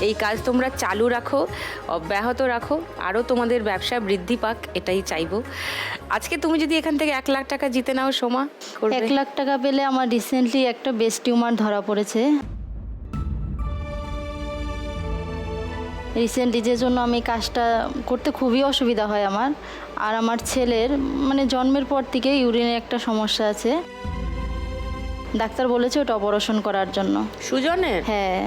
এই কাজ তোমরা চালু রাখো, অব্যাহত রাখো, আরও তোমাদের ব্যবসা বৃদ্ধি পাক, এটাই চাইবো। আজকে তুমি যদি এখান থেকে 1 লাখ টাকা জিতে নাও, সোমা, 1 লাখ টাকা পেলে আমার রিসেন্টলি একটা ব্রেস্ট টিউমার ধরা পড়েছে। রিসেন্টলি যে জন্য আমি কাজটা করতে খুবই অসুবিধা হয় আমার। আর আমার ছেলের মানে জন্মের পর থেকে ইউরিনে একটা সমস্যা আছে, ডাক্তার বলেছে ওটা অপারেশন করার জন্য। সুজনের? হ্যাঁ,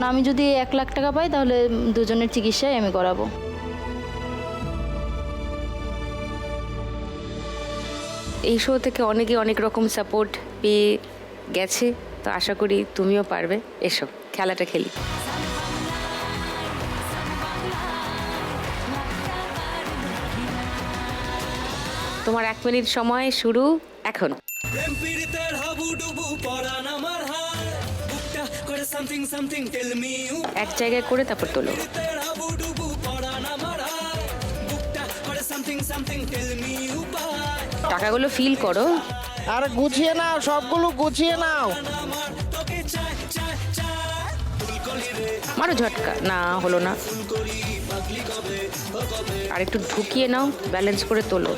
আমি যদি 1 লাখ টাকা পাই তাহলে দুজনের চিকিৎসাই আমি করাবো। এই শো থেকে অনেকে অনেক রকম সাপোর্ট পেয়ে গেছে, তো আশা করি তুমিও পারবে। এসো খেলাটা খেলি। তোমার 1 মিনিট সময় শুরু এখন। এক জায়গায় করে তারপর তোলো। টাকাগুলো ফিল করো। আরে গুছিয়ে নাও, সবগুলো গুছিয়ে নাও। মারো ঝটকা। না, হলো না। আর একটু ঢুকিয়ে নাও, ব্যালেন্স করে তোলো।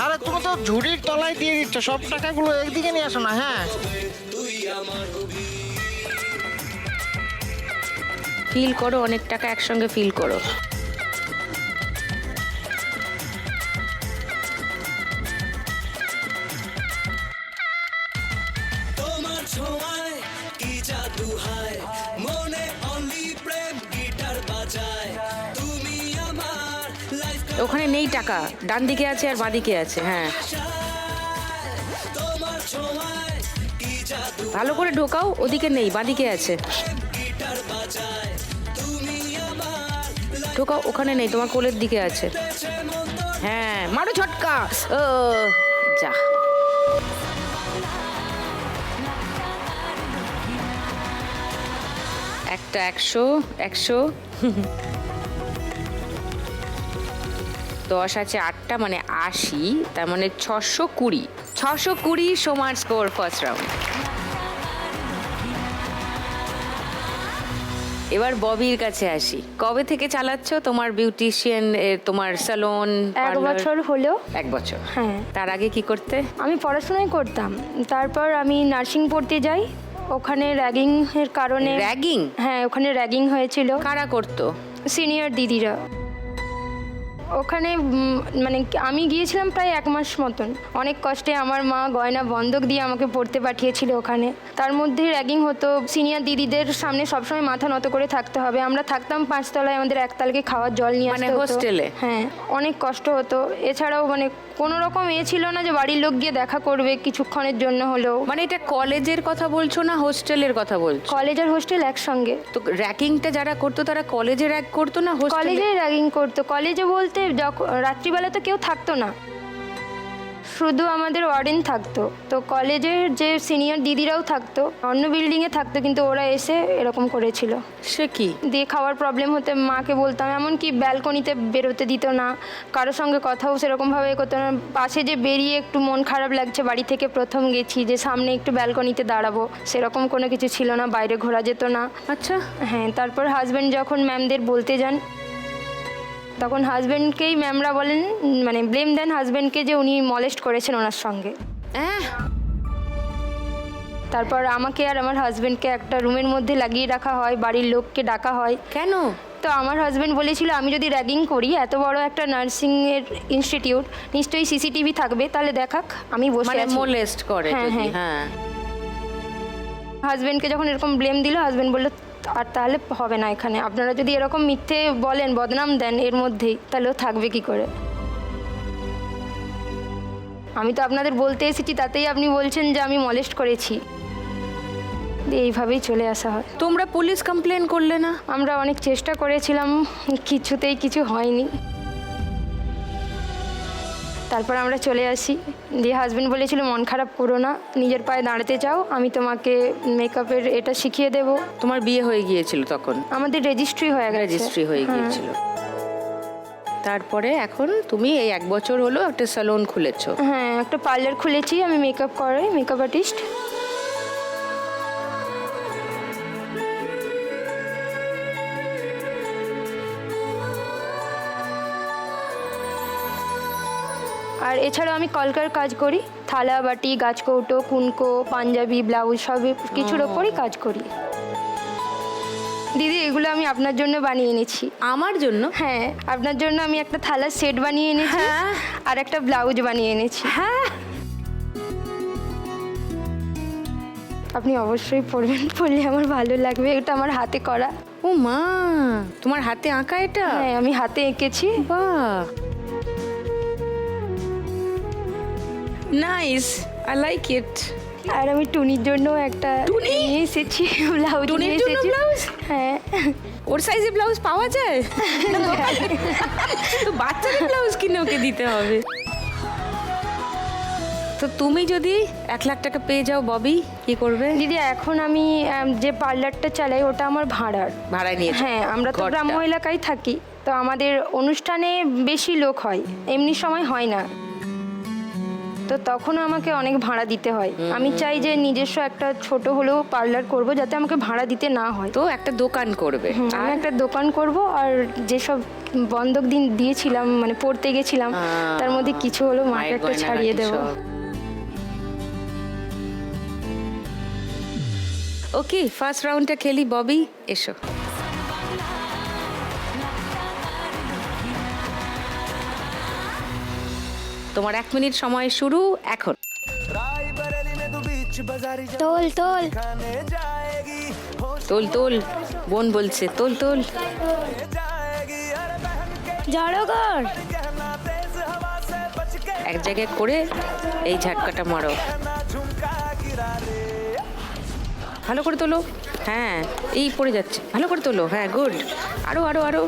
আরে তুমি তো ঝুড়ির তলায় দিয়ে দিচ্ছ, সব টাকাগুলো একদিকে নিয়ে আসো না। হ্যাঁ, ফিল করো, অনেক টাকা একসঙ্গে ফিল করো। ওখানে নেই টাকা, ডান দিকে আছে আর বাঁ দিকে আছে। হ্যাঁ, ভালো করে ঢোকাও। ওদিকে নেই, বাঁ দিকে আছে। ঢোকাও, ওখানে নেই, তোমার কোলের দিকে আছে। হ্যাঁ, মারো ঝটকা। ও যা। একটা 100, 100 10 আছে 8টা, মানে 80, তার মানে 620। 620 সোমার স্কোর ফার্স্ট রাউন্ড। এবার ববির কাছে আসি। কবে থেকে চালাচ্ছ তোমার বিউটিশিয়ান, তোমার স্যালন? 1 বছর হলো। 1 বছর। হ্যাঁ। তার আগে কি করতে? আমি পড়াশোনাই করতাম, তারপর আমি নার্সিং পড়তে যাই। ওখানে র্যাগিং এর কারণে। র্যাগিং? হ্যাঁ, ওখানে র্যাগিং হয়েছিল। কারা করতো? সিনিয়র দিদিরা। ওখানে মানে আমি গিয়েছিলাম প্রায় 1 মাস মতন। অনেক কষ্টে আমার মা গয়না বন্ধক দিয়ে আমাকে পড়তে পাঠিয়েছিল ওখানে। তার মধ্যে র্যাগিং হতো। সিনিয়র দিদিদের সামনে সবসময় মাথা নত করে থাকতে হবে। আমরা থাকতাম 5 তলায়, আমাদের একতালকে খাওয়ার জল নিয়ে আসতে হতো। মানে হোস্টেলে? হ্যাঁ, অনেক কষ্ট হতো। এছাড়াও মানে কোনো রকম ছিল না যে বাড়ির লোক গিয়ে দেখা করবে কিছুক্ষণের জন্য হলেও। মানে এটা কলেজের কথা বলছো না হোস্টেলের কথা বলছো? কলেজ আর হোস্টেল একসঙ্গে। তো র্যাগিংটা যারা করতো তারা কলেজে র্যাগ করতো না হোস্টেলে? কলেজে র্যাগিং করতো। কলেজে বলতে রাত্রিবেলা তো কেউ থাকতো না, শুধু আমাদের ওয়ার্ডেন থাকতো। তো কলেজের যে সিনিয়র দিদিরাও থাকতো, অন্য বিল্ডিংয়ে থাকতো, কিন্তু ওরা এসে এরকম করেছিল। সে কি? দিয়ে খাওয়ার প্রবলেম হতে মাকে বলতাম, এমনকি ব্যালকনিতে বেরোতে দিত না, কারোর সঙ্গে কথাও সেরকমভাবে করতো না। পাশে যে বেরিয়ে একটু মন খারাপ লাগছে, বাড়ি থেকে প্রথম গেছি, যে সামনে একটু ব্যালকনিতে দাঁড়াবো, সেরকম কোনো কিছু ছিল না। বাইরে ঘোরা যেত না। আচ্ছা। হ্যাঁ, তারপর হাজব্যান্ড যখন ম্যামদের বলতে যান, তখন হাজব্যান্ডকেই ম্যামরা বলেন, মানে ব্লেম দেন হাজব্যান্ডকে, যে উনি মলেস্ট করেছেন ওনার সঙ্গে। তারপর আমাকে আর আমার হাজব্যান্ডকে একটা রুমের মধ্যে লাগিয়ে রাখা হয়, বাড়ির লোককে ডাকা হয়। কেন? তো আমার হাজব্যান্ড বলেছিল, আমি যদি র্যাগিং করি, এত বড় একটা নার্সিংয়ের ইনস্টিটিউট, নিশ্চয়ই সিসিটিভি থাকবে, তাহলে দেখাক, আমি বসে মানে আছি। মোলেস্ট করে যদি? হ্যাঁ। হাজব্যান্ডকে যখন এরকম ব্লেম দিল, হাজব্যান্ড বলল, আর তাহলে হবে না এখানে, আপনারা যদি এরকম মিথ্যে বলেন, বদনাম দেন এর মধ্যেই, তাহলেও থাকবে কি করে? আমি তো আপনাদের বলতে এসেছি, তাতেই আপনি বলছেন যে আমি মলেস্ট করেছি। এইভাবেই চলে আসা হয়। তোমরা পুলিশ কমপ্লেন করলে না? আমরা অনেক চেষ্টা করেছিলাম, কিছুতেই কিছু হয়নি। তারপর আমরা চলে আসি। দিয়ে হাজব্যান্ড বলেছিল, মন খারাপ করো না, নিজের পায়ে দাঁড়াতে চাও, আমি তোমাকে মেকআপের এটা শিখিয়ে দেবো। তোমার বিয়ে হয়ে গিয়েছিল তখন? আমাদের রেজিস্ট্রি হয়ে গেছে। রেজিস্ট্রি হয়ে গিয়েছিল। তারপরে এখন তুমি এই 1 বছর হলো একটা স্যালন খুলেছো? হ্যাঁ, একটা পার্লার খুলেছি, আমি মেকআপ করাই, মেকআপ আর্টিস্ট। আর এছাড়াও আমি কলকার কাজ করি, থালা বাটি, গাছকৌটো, কুনকো, পাঞ্জাবি, ব্লাউজ সব কিছুর ওপরই কাজ করি। দিদি এগুলো আমি আপনার জন্য বানিয়ে এনেছি। আমার জন্য? হ্যাঁ, আপনার জন্য আমি একটা থালার সেট বানিয়ে এনেছি আর একটা ব্লাউজ বানিয়ে এনেছি। হ্যাঁ, আপনি অবশ্যই পরবেন, পরলে আমার ভালো লাগবে। এটা আমার হাতে করা। ও মা, তোমার হাতে আঁকা এটা? হ্যাঁ, আমি হাতে এঁকেছি। বাহ, নাইস, আই লাইক ইট। আর আমি টুনির জন্য একটা নিয়ে এসেছি, ব্লাউজ টুনির নিয়ে জন্য এসেছি। ব্লাউজ? হ্যাঁ, ওর সাইজে ব্লাউজ পাওয়া যায়? তো বাচ্চাদের ব্লাউজ কিনে ওকে দিতে হবে। তো তুমি যদি 1 লাখ টাকা পেয়ে যাও ববি, কি করবে? দিদি এখন আমি যে পার্লারটা চালাই ওটা আমার ভাড়ার। ভাড়ায় নিয়েছো? হ্যাঁ, আমরা তো ঘরটা? গ্রাম্য এলাকায় থাকি, তো আমাদের অনুষ্ঠানে বেশি লোক হয়, এমনি সময় হয় না, তো তখনও আমাকে অনেক ভাড়া দিতে হয়। আমি চাই যে নিজস্ব একটা ছোট হলেও পার্লার করব, যাতে আমাকে ভাড়া দিতে না হয়। তো একটা দোকান করবে। আমি একটা দোকান করব, আর যেসব বন্ধক দিন দিয়েছিলাম, মানে পড়তে গেছিলাম, তার মধ্যে কিছু হলেও মাকে মায়ের একটা ছাড়িয়ে গয়নাগাটি দেবো। সব। ওকে, ফার্স্ট রাউন্ডটা খেলি ববি, এসো। তোমার 1 মিনিট সময় শুরু এখন। তোল তোল তোল তোল, বোন বলছে তোল তোল। জড়গড় এক জায়গায় করে এই ঝাটকাটা মারো, ভালো করে তোলো। হ্যাঁ, এই পড়ে যাচ্ছে, ভালো করে তোলো। হ্যাঁ, গুড, আরো আরো আরো।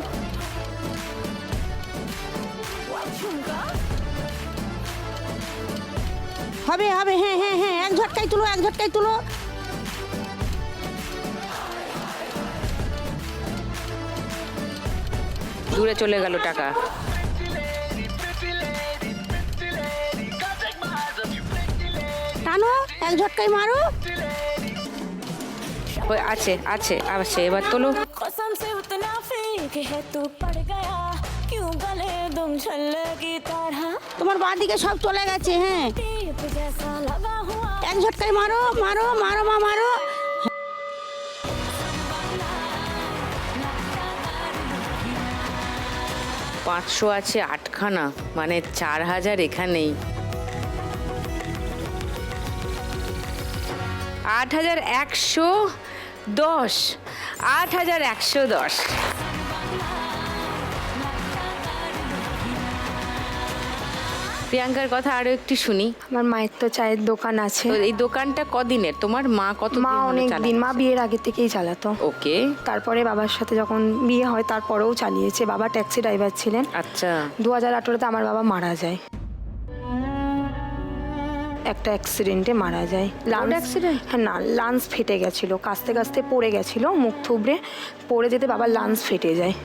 হবে হবে, হ্যাঁ হ্যাঁ হ্যাঁ, এক ঝটকায় তুলো, এক ঝটকায় তুলো। দূরে চলে গেল টাকা। টানো, এক ঝটকায় মারো। ওই আছে আছে আছে, এবার তোলো। कसम से उतना फेंक है तू पड़ गया क्यों गले दुम छल्ले की तरह তোমার বাঁ দিকে সব চলে গেছে। হ্যাঁ, टीप जैसा लगा हुआ এক ঝটকায় মারো মারো মারো মা মারো। 500 আছে 8খানা, মানে 4000 এখানেই। 8110, 8110। প্রিয়াঙ্কার কথা আরো একটু শুনি। আমার মায়ের তো চায়ের দোকান আছে। তো এই দোকানটা কদিনের? তোমার মা কত? মা অনেক দিন, মা বিয়ের আগে থেকেই চালাতো। ওকে, তারপরে বাবার সাথে যখন বিয়ে হয় তারপরেও চালিয়েছে। বাবা ট্যাক্সি ড্রাইভার ছিলেন। আচ্ছা। 2018-তে আমার বাবা মারা যায়, একটা অ্যাক্সিডেন্টে মারা যায়। accident? হ্যাঁ, না, লাঞ্চ ফেটে গেছিল, কাস্তে কাস্তে পড়ে গেছিল, মুখ থুবড়ে পড়ে যেতে বাবার লাঞ্চ ফেটে যায়।